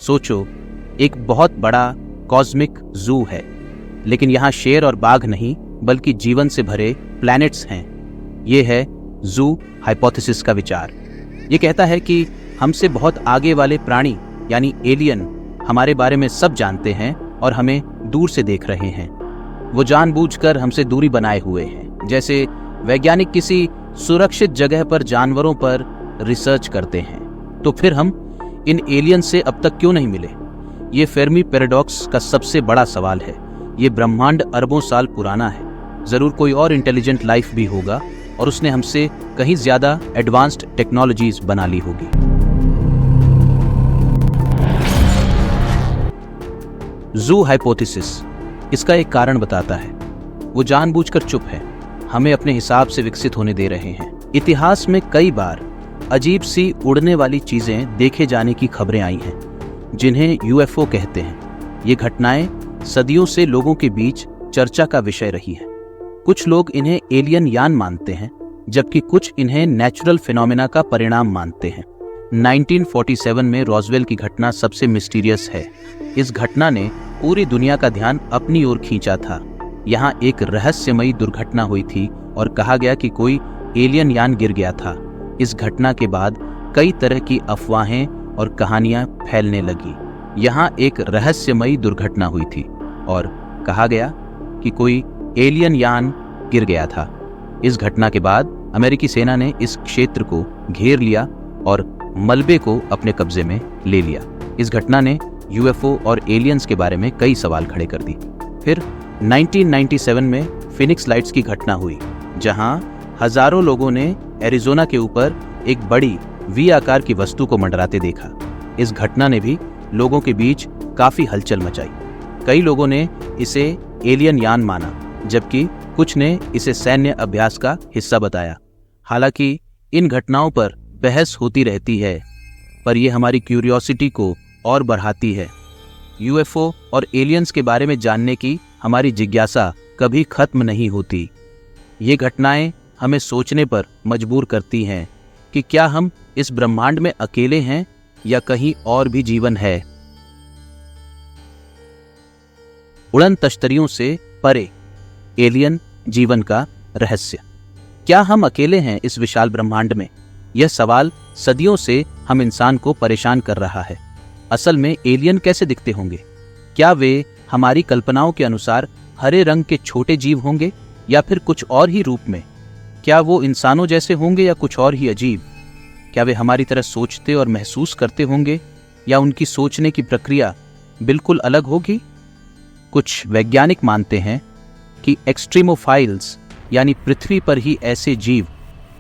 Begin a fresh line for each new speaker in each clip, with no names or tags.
सोचो, एक बहुत बड़ा कॉस्मिक जू है, लेकिन यहाँ शेर और बाघ नहीं बल्कि जीवन से भरे प्लैनेट्स हैं। ये है जू हाइपोथेसिस का विचार। ये कहता है कि हमसे बहुत आगे वाले प्राणी यानी एलियन हमारे बारे में सब जानते हैं और हमें दूर से देख रहे हैं। वो जानबूझकर हमसे दूरी बनाए हुए हैं, जैसे वैज्ञानिक किसी सुरक्षित जगह पर जानवरों पर रिसर्च करते हैं। तो फिर हम इन एलियन से अब तक क्यों नहीं मिले? ये फेर्मी पैराडॉक्स का सबसे बड़ा सवाल है। ये ब्रह्मांड अरबों साल पुराना है। जरूर कोई और इंटेलिजेंट लाइफ भी होगा और उसने हमसे कहीं ज्यादा एडवांस्ड टेक्नोलॉजीज बना ली होगी। जू हाइपोथेसिस इसका एक कारण बताता है। वो जानबूझकर चुप है, हमें अपने हिसाब से विकसित होने दे रहे हैं। इतिहास में कई बार अजीब सी उड़ने वाली चीजें देखे जाने की खबरें आई हैं, जिन्हें यूएफओ कहते हैं। ये घटनाएं सदियों से लोगों के बीच चर्चा का विषय रही है। कुछ लोग इन्हें एलियन यान मानते हैं, जबकि कुछ इन्हें नेचुरल फिनोमेना का परिणाम मानते हैं। 1947 में रॉसवेल की घटना सबसे मिस्टीरियस है। इस घटना ने पूरी दुनिया का ध्यान अपनी ओर खींचा था। यहाँ एक रहस्यमयी दुर्घटना हुई थी और कहा गया कि कोई एलियन यान गिर गया था। इस घटना के बाद कई तरह की अफवाहें और कहानियां फैलने लगी। यहाँ एक रहस्यमयी दुर्घटना हुई थी और कहा गया कि कोई एलियन यान गिर गया था। इस घटना के बाद अमेरिकी सेना ने इस क्षेत्र को घेर लिया और मलबे को अपने कब्जे में ले लिया। इस घटना ने यूएफओ और एलियंस के बारे में कई सवाल खड़े कर दी। फिर 1997 में फिनिक्स लाइट्स की घटना हुई, जहां हजारों लोगों ने एरिज़ोना के ऊपर एक बड़ी वी आकार की वस्तु को मंडराते देखा। इस घटना ने भी लोगों के बीच काफी हलचल मचाई। कई लोगों ने इसे एलियन यान माना, जबकि कुछ ने इसे सैन्य अभ्यास का हिस्सा बताया। हालांकि इन घटनाओं पर बहस होती रहती है, पर यह हमारी क्यूरियोसिटी को और बढ़ाती है। यूएफओ और एलियंस के बारे में जानने की हमारी जिज्ञासा कभी खत्म नहीं होती। ये घटनाएं हमें सोचने पर मजबूर करती हैं कि क्या हम इस ब्रह्मांड में अकेले हैं या कहीं और भी जीवन है। उड़न तश्तरियों से परे एलियन जीवन का रहस्य। क्या हम अकेले हैं इस विशाल ब्रह्मांड में? यह सवाल सदियों से हम इंसान को परेशान कर रहा है। असल में एलियन कैसे दिखते होंगे? क्या वे हमारी कल्पनाओं के अनुसार हरे रंग के छोटे जीव होंगे या फिर कुछ और ही रूप में? क्या वो इंसानों जैसे होंगे या कुछ और ही अजीब? क्या वे हमारी तरह सोचते और महसूस करते होंगे या उनकी सोचने की प्रक्रिया बिल्कुल अलग होगी? कुछ वैज्ञानिक मानते हैं कि एक्सट्रीमोफाइल्स यानी पृथ्वी पर ही ऐसे जीव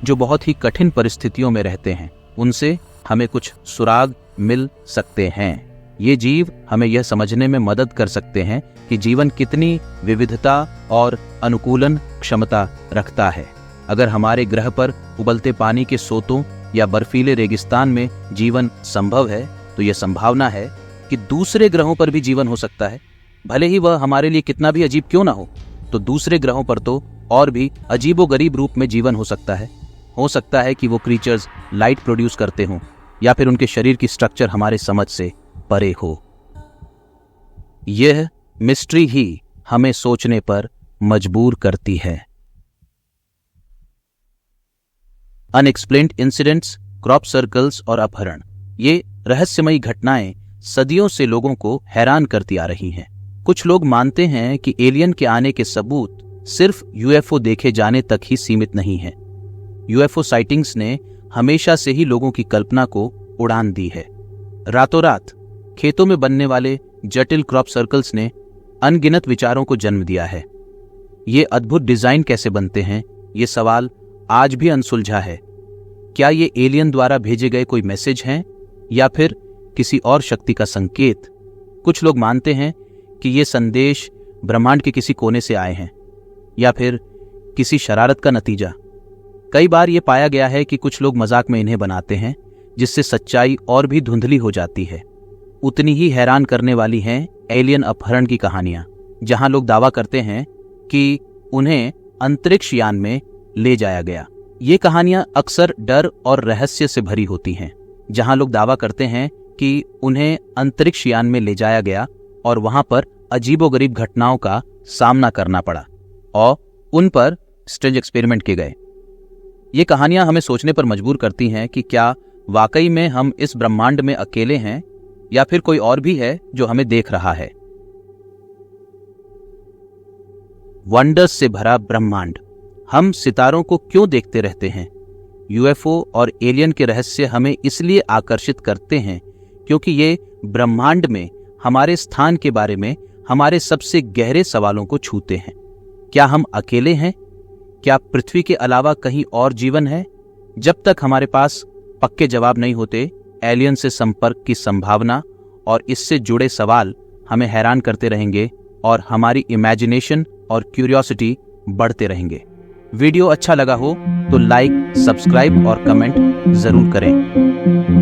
जो बहुत ही कठिन परिस्थितियों में रहते हैं, उनसे हमें कुछ सुराग मिल सकते हैं। ये जीव हमें यह समझने में मदद कर सकते हैं कि जीवन कितनी विविधता और अनुकूलन क्षमता रखता है। अगर हमारे ग्रह पर उबलते पानी के सोतों या बर्फीले रेगिस्तान में जीवन संभव है, तो यह संभावना है कि दूसरे ग्रहों पर भी जीवन हो सकता है। भले ही वह हमारे लिए कितना भी अजीब क्यों ना हो, तो दूसरे ग्रहों पर तो और भी अजीबोगरीब रूप में जीवन हो सकता है। हो सकता है कि वो क्रीचर्स लाइट प्रोड्यूस करते हों या फिर उनके शरीर की स्ट्रक्चर हमारे समझ से परे हो। यह मिस्ट्री ही हमें सोचने पर मजबूर करती है। अनएक्सप्लेन्ड इंसिडेंट्स, क्रॉप सर्कल्स और अपहरण, ये रहस्यमयी घटनाएं सदियों से लोगों को हैरान करती आ रही हैं। कुछ लोग मानते हैं कि एलियन के आने के सबूत सिर्फ यूएफओ देखे जाने तक ही सीमित नहीं है। यूएफओ साइटिंग्स ने हमेशा से ही लोगों की कल्पना को उड़ान दी है। रातों रात खेतों में बनने वाले जटिल क्रॉप सर्कल्स ने अनगिनत विचारों को जन्म दिया है। ये अद्भुत डिजाइन कैसे बनते हैं, ये सवाल आज भी अनसुलझा है। क्या ये एलियन द्वारा भेजे गए कोई मैसेज हैं या फिर किसी और शक्ति का संकेत? कुछ लोग मानते हैं कि ये संदेश ब्रह्मांड के किसी कोने से आए हैं या फिर किसी शरारत का नतीजा। कई बार ये पाया गया है कि कुछ लोग मजाक में इन्हें बनाते हैं, जिससे सच्चाई और भी धुंधली हो जाती है। उतनी ही हैरान करने वाली हैं एलियन अपहरण की कहानियां, जहां लोग दावा करते हैं कि उन्हें अंतरिक्ष यान में ले जाया गया। ये कहानियां अक्सर डर और रहस्य से भरी होती हैं, जहां लोग दावा करते हैं कि उन्हें अंतरिक्ष यान में ले जाया गया और वहां पर अजीबोगरीब घटनाओं का सामना करना पड़ा और उन पर स्ट्रेंज एक्सपेरिमेंट किए गए। ये कहानियां हमें सोचने पर मजबूर करती हैं कि क्या वाकई में हम इस ब्रह्मांड में अकेले हैं या फिर कोई और भी है जो हमें देख रहा है। वंडर्स से भरा ब्रह्मांड, हम सितारों को क्यों देखते रहते हैं? यूएफओ और एलियन के रहस्य हमें इसलिए आकर्षित करते हैं क्योंकि ये ब्रह्मांड में हमारे स्थान के बारे में हमारे सबसे गहरे सवालों को छूते हैं। क्या हम अकेले हैं? क्या पृथ्वी के अलावा कहीं और जीवन है? जब तक हमारे पास पक्के जवाब नहीं होते, एलियन से संपर्क की संभावना और इससे जुड़े सवाल हमें हैरान करते रहेंगे और हमारी इमेजिनेशन और क्यूरियोसिटी बढ़ते रहेंगे। वीडियो अच्छा लगा हो तो लाइक, सब्सक्राइब और कमेंट जरूर करें।